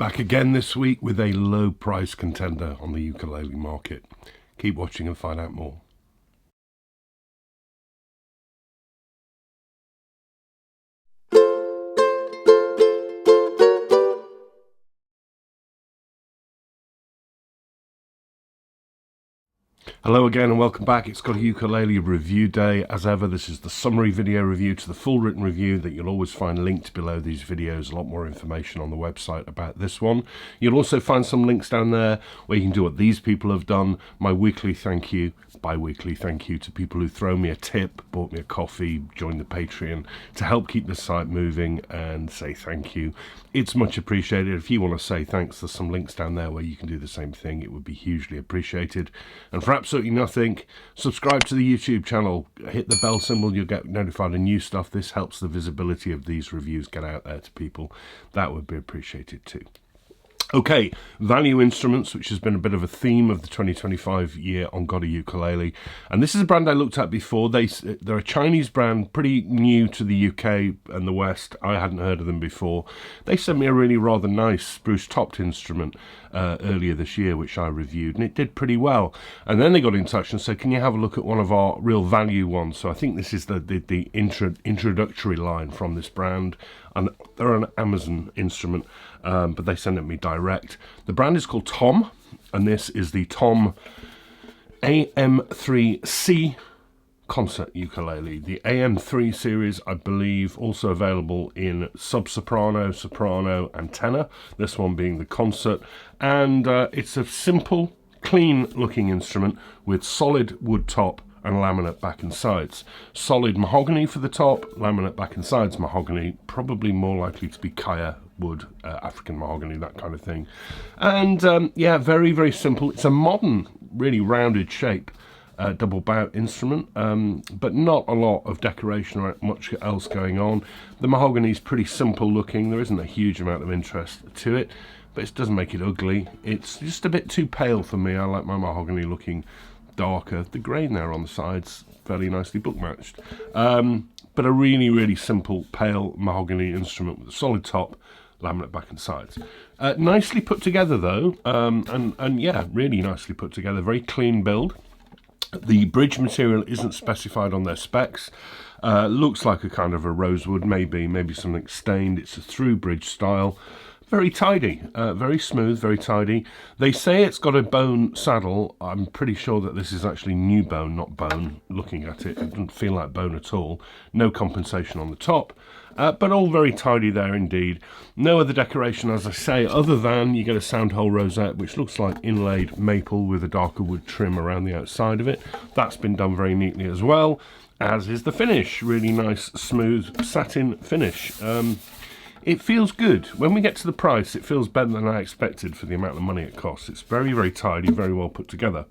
Back again this week with a low price contender on the ukulele market. Keep watching and find out more. Hello again and welcome back. It's GotAUkulele review day. As ever, this is the summary video review to the full written review that you'll always find linked below these videos. A lot more information on the website about this one. You'll also find some links down there where you can do what these people have done. My weekly thank you, bi-weekly thank you to people who throw me a tip, bought me a coffee, joined the Patreon to help keep the site moving and say thank you. It's much appreciated. If you want to say thanks, there's some links down there where you can do the same thing. It would be hugely appreciated. And for absolutely nothing, subscribe to the YouTube channel, hit the bell symbol, you'll get notified of new stuff. This helps the visibility of these reviews get out there to people. That would be appreciated too. Okay, value instruments, which has been a bit of a theme of the 2025 year on GotAUkulele. And this is a brand I looked at before. They're a Chinese brand, pretty new to the UK and the West. I hadn't heard of them before. They sent me a really rather nice spruce-topped instrument earlier this year, which I reviewed, and it did pretty well. And then they got in touch and said, can you have a look at one of our real value ones? So I think this is the introductory line from this brand. And they're an Amazon instrument, but they send it me direct. The brand is called Tom, and this is the Tom AM3-C concert ukulele. The AM3 series, I believe, also available in sub-soprano, soprano, and tenor. This one being the concert. And it's a simple, clean-looking instrument with solid wood top and laminate back and sides. Solid mahogany for the top, laminate back and sides mahogany, probably more likely to be Kaya wood, African mahogany, that kind of thing. And yeah, very, very simple. It's a modern, really rounded shape, double bout instrument, but not a lot of decoration or much else going on. The mahogany is pretty simple looking. There isn't a huge amount of interest to it, but it doesn't make it ugly. It's just a bit too pale for me. I like my mahogany looking darker. The grain there on the sides fairly nicely book matched, but a really, really simple pale mahogany instrument with a solid top, laminate back and sides. Nicely put together though, and yeah, really nicely put together. Very clean build. The bridge material isn't specified on their specs. Looks like a kind of a rosewood, maybe something stained. It's a through bridge style. Very tidy, very smooth, very tidy. They say it's got a bone saddle. I'm pretty sure that this is actually new bone, not bone. Looking at it, it doesn't feel like bone at all. No compensation on the top, but all very tidy there indeed. No other decoration, as I say, other than you get a sound hole rosette, which looks like inlaid maple with a darker wood trim around the outside of it. That's been done very neatly as well, as is the finish. Really nice, smooth satin finish. It feels good. When we get to the price, it feels better than I expected for the amount of money it costs. It's very, very tidy, very well put together.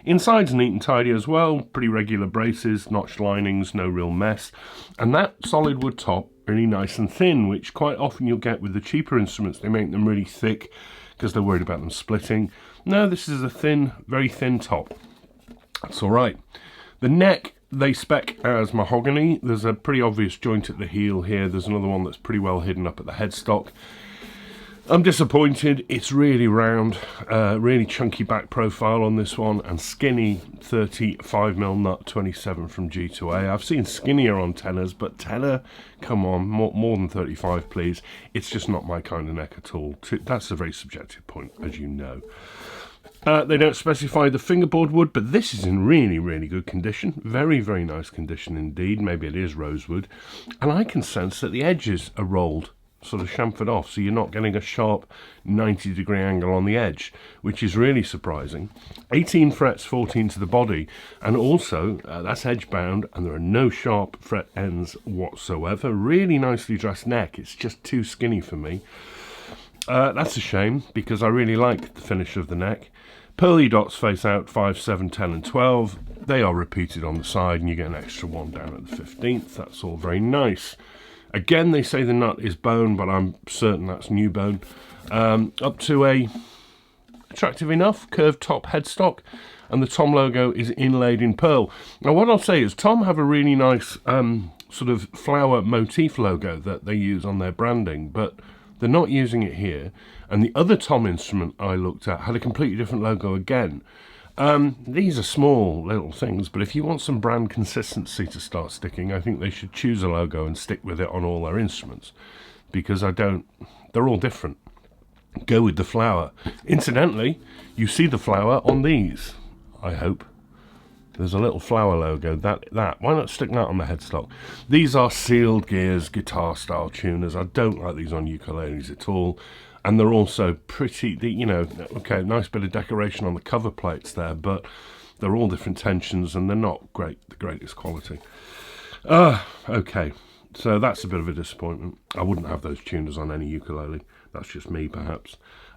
Inside's neat and tidy as well. Pretty regular braces, notched linings, no real mess. And that solid wood top, really nice and thin, which quite often you'll get with the cheaper instruments. They make them really thick because they're worried about them splitting. No, this is a thin, very thin top. That's all right. The neck, they spec as mahogany. There's a pretty obvious joint at the heel here. There's another one that's pretty well hidden up at the headstock. I'm disappointed. It's really round, really chunky back profile on this one, and skinny 35mm nut 27 from G2A. I've seen skinnier on tenors, but tenor, come on, more than 35 please. It's just not my kind of neck at all. That's a very subjective point, as you know. They don't specify the fingerboard wood, but this is in really, really good condition. Very, very nice condition indeed. Maybe it is rosewood. And I can sense that the edges are rolled, sort of chamfered off, so you're not getting a sharp 90-degree angle on the edge, which is really surprising. 18 frets, 14 to the body, and also that's edge bound, and there are no sharp fret ends whatsoever. Really nicely dressed neck. It's just too skinny for me. That's a shame, because I really like the finish of the neck. Pearly dots face out 5, 7, 10 and 12. They are repeated on the side, and you get an extra one down at the 15th. That's all very nice. Again, they say the nut is bone, but I'm certain that's new bone. Up to a attractive enough curved top headstock, and the Tom logo is inlaid in pearl. Now what I'll say is Tom have a really nice sort of flower motif logo that they use on their branding, but They're not using it here. And the other tom instrument I looked at had a completely different logo again. These are small little things, but if you want some brand consistency to start sticking, I think they should choose a logo and stick with it on all their instruments, because they're all different. Go with the flower. Incidentally, you see the flower on these, I hope. There's a little flower logo, that. Why not stick that on the headstock? These are sealed gears, guitar style tuners. I don't like these on ukuleles at all. And they're also pretty, you know, okay, nice bit of decoration on the cover plates there, but they're all different tensions and they're not the greatest quality. Okay, so that's a bit of a disappointment. I wouldn't have those tuners on any ukulele. That's just me, perhaps.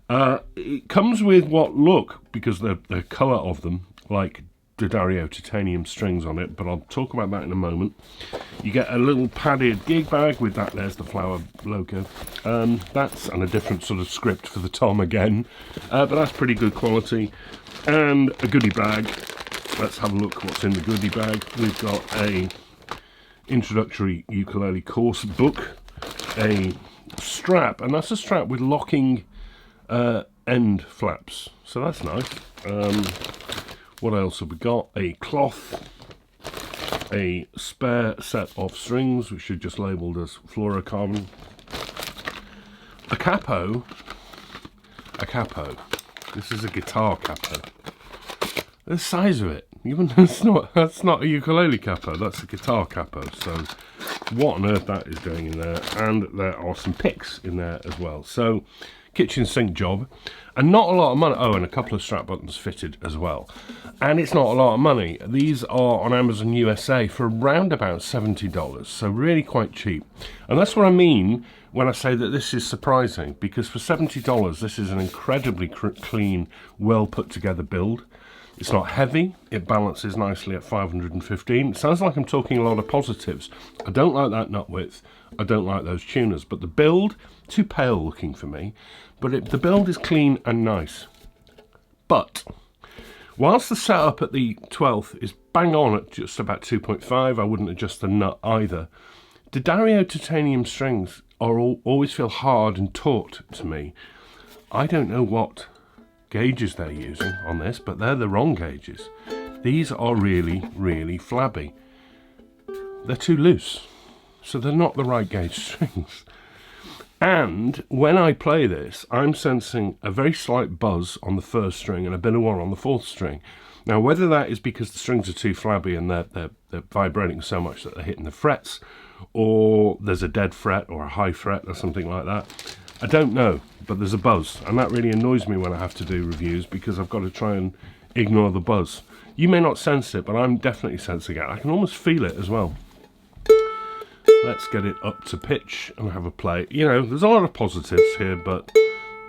It comes with what look, because the colour of them, like D'Addario titanium strings on it, but I'll talk about that in a moment. You get a little padded gig bag with that. There's the flower logo. That's and a different sort of script for the tom again, but that's pretty good quality. And a goodie bag. Let's have a look what's in the goodie bag. We've got a introductory ukulele course book, a strap, and that's a strap with locking end flaps, so that's nice. What else have we got? A cloth, a spare set of strings, which are just labelled as fluorocarbon, a capo. This is a guitar capo. The size of it, that's not a ukulele capo, that's a guitar capo. So what on earth that is going in there? And there are some picks in there as well. So kitchen sink job, and not a lot of money. Oh, and a couple of strap buttons fitted as well. And it's not a lot of money. These are on Amazon USA for around about $70, so really quite cheap. And that's what I mean when I say that this is surprising, because for $70, this is an incredibly clean, well put together build. It's not heavy, it balances nicely at 515. It sounds like I'm talking a lot of positives. I don't like that nut width, I don't like those tuners, but the build, too pale looking for me, but the build is clean and nice. But whilst the setup at the 12th is bang on at just about 2.5, I wouldn't adjust the nut either. D'Addario titanium strings always feel hard and taut to me. I don't know what gauges they're using on this, but they're the wrong gauges. These are really, really flabby. They're too loose, so they're not the right gauge strings. And when I play this, I'm sensing a very slight buzz on the first string and a bit of one on the fourth string. Now, whether that is because the strings are too flabby and they're vibrating so much that they're hitting the frets, or there's a dead fret or a high fret or something like that, I don't know, but there's a buzz, and that really annoys me when I have to do reviews, because I've got to try and ignore the buzz. You may not sense it, but I'm definitely sensing it. I can almost feel it as well. Let's get it up to pitch and have a play. You know, there's a lot of positives here, but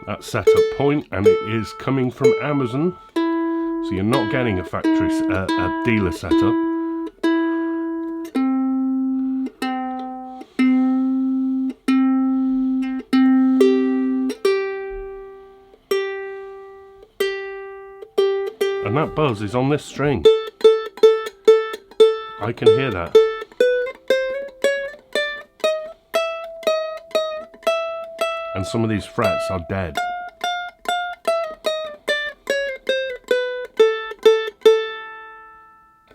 that setup point, and it is coming from Amazon, so you're not getting a factory, a dealer setup. And that buzz is on this string. I can hear that. And some of these frets are dead.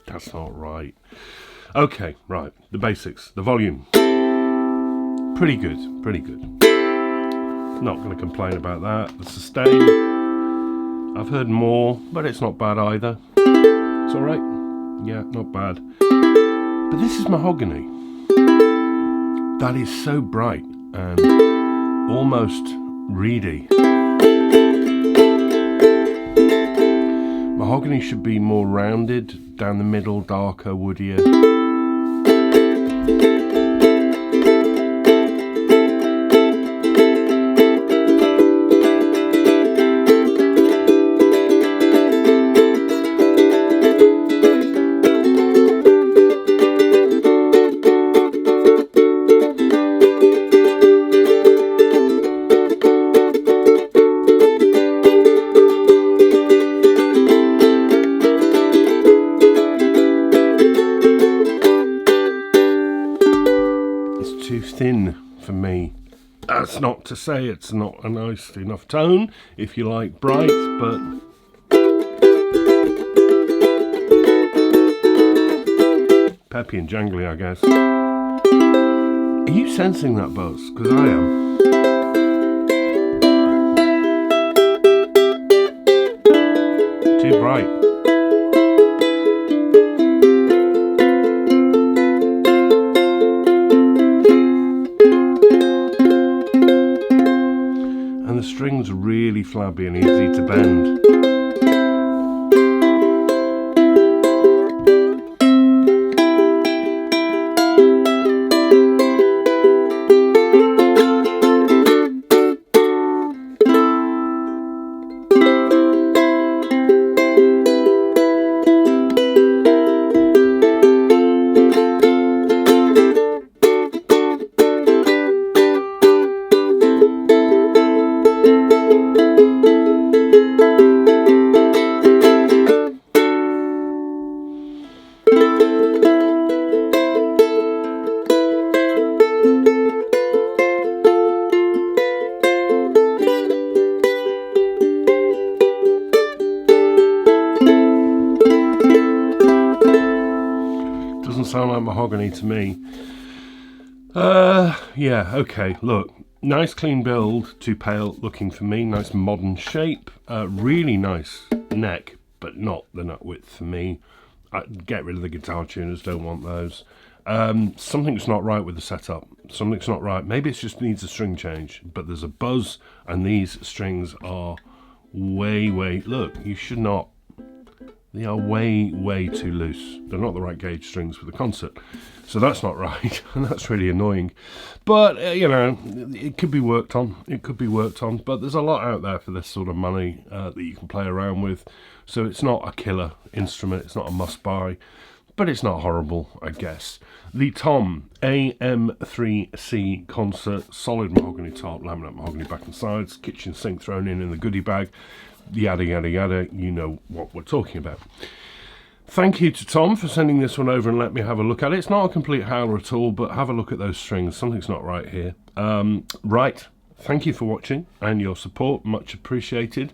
That's not right. Okay, right. The basics. The volume. Pretty good. Pretty good. Not going to complain about that. The sustain. I've heard more, but it's not bad either. It's alright. Yeah, not bad. But this is mahogany. That is so bright and almost reedy. Mahogany should be more rounded, down the middle, darker, woodier. That's not to say it's not a nice enough tone if you like bright, but peppy and jangly, I guess. Are you sensing that buzz? Because I am. Too bright. And the strings are really flabby and easy to bend. Doesn't sound like mahogany to me. Yeah, okay, look. Nice clean build, too pale looking for me. Nice modern shape. Really nice neck, but not the nut width for me. Get rid of the guitar tuners, don't want those. Something's not right with the setup. Something's not right. Maybe it just needs a string change, but there's a buzz, and these strings are way, look, you should not. They are way too loose. They're not the right gauge strings for the concert. So that's not right, and that's really annoying. But, you know, it could be worked on. It could be worked on. But there's a lot out there for this sort of money that you can play around with. So it's not a killer instrument. It's not a must-buy. But it's not horrible, I guess. The Tom AM3-C concert. Solid mahogany top, laminate mahogany back and sides. Kitchen sink thrown in the goodie bag. Yada yada yada, you know what we're talking about. Thank you to Tom for sending this one over and let me have a look at it. It's not a complete howler at all, but have a look at those strings. Something's not right here. Right, thank you for watching and your support, much appreciated.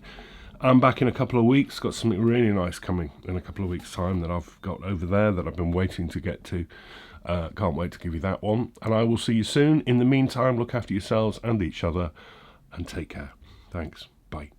I'm back in a couple of weeks, got something really nice coming in a couple of weeks' time that I've got over there that I've been waiting to get to. Can't wait to give you that one, and I will see you soon. In the meantime, look after yourselves and each other and take care. Thanks, bye.